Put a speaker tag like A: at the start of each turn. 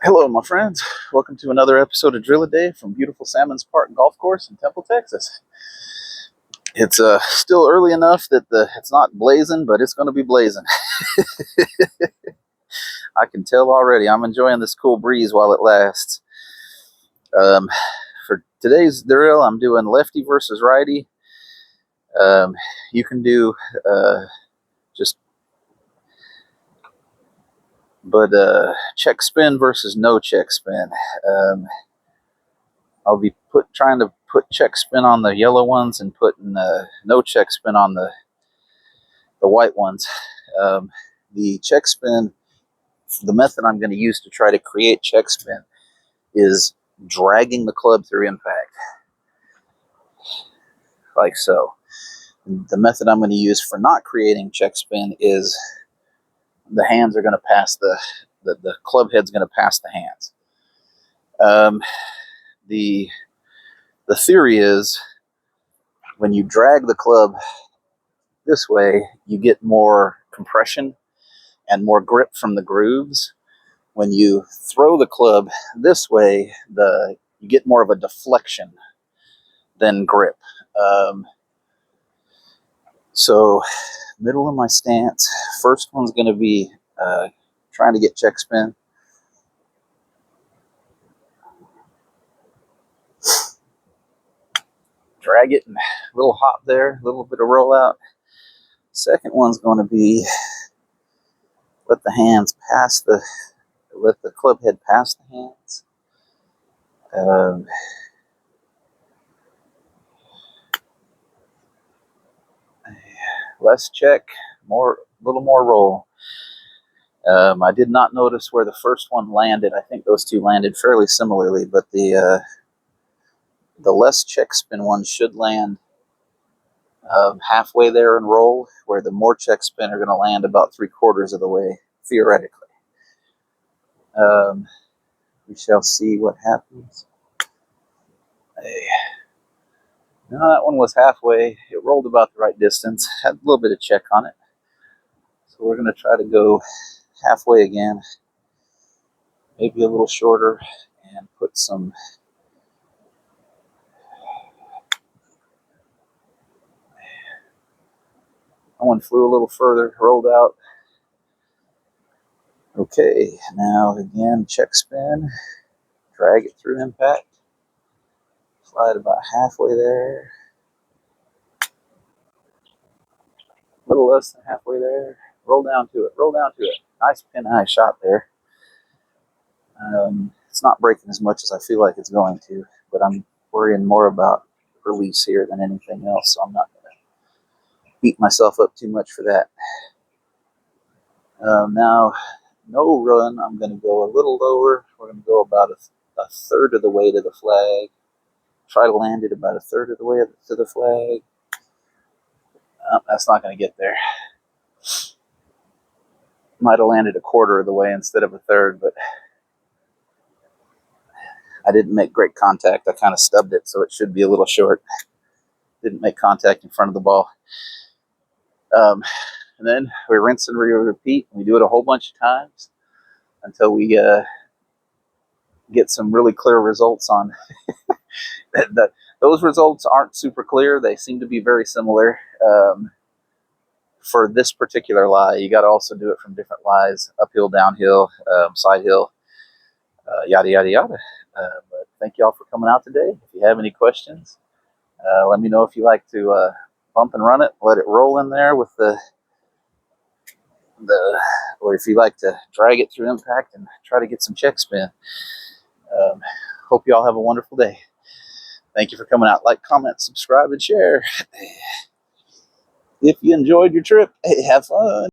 A: Hello, my friends. Welcome to another episode of Drill a Day from beautiful Sammons Park Golf Course in Temple, Texas. It's still early enough that it's not blazing, but it's going to be blazing. I can tell already. I'm enjoying this cool breeze while it lasts. For today's drill, I'm doing lefty versus righty. You can do check spin versus no check spin. I'll be trying to put check spin on the yellow ones and putting no check spin on the white ones. The check spin, the method I'm going to use to try to create check spin is dragging the club through impact, like so. The method I'm going to use for not creating check spin is the hands are going to pass the club head's going to pass the hands. The theory is when you drag the club this way, you get more compression and more grip from the grooves. When you throw the club this way, you get more of a deflection than grip. So middle of my stance, first one's going to be trying to get check spin. Drag it, and a little hop there, a little bit of rollout. Second one's going to be let the club head pass the hands. Less check, a little more roll. I did not notice where the first one landed. I think those two landed fairly similarly, but the less check spin one should land halfway there and roll, where the more check spin are going to land about 3/4 of the way, theoretically. We shall see what happens. No, that one was halfway. It rolled about the right distance, had a little bit of check on it. So we're going to try to go halfway again, maybe a little shorter, and put some that one flew a little further, rolled out. Okay, now again, check spin, drag it through impact, slide about halfway there, a little less than halfway there, roll down to it, Nice pin high shot there. It's not breaking as much as I feel like it's going to, but I'm worrying more about release here than anything else, so I'm not going to beat myself up too much for that. Now, no run, I'm going to go a little lower. We're going to go about a third of the way to the flag. Try to land it about a third of the way to the flag. That's not going to get there. Might have landed a quarter of the way instead of a third, but I didn't make great contact. I kind of stubbed it, so it should be a little short. Didn't make contact in front of the ball. And then we rinse and repeat. We do it a whole bunch of times until we get some really clear results on those results aren't super clear. They seem to be very similar. For this particular lie, you got to also do it from different lies: uphill, downhill, side hill, yada yada yada. But thank you all for coming out today. If you have any questions, let me know. If you like to bump and run it, let it roll in there with or if you like to drag it through impact and try to get some check spin. Hope you all have a wonderful day. Thank you for coming out. Like, comment, subscribe, and share. If you enjoyed your trip, hey, have fun.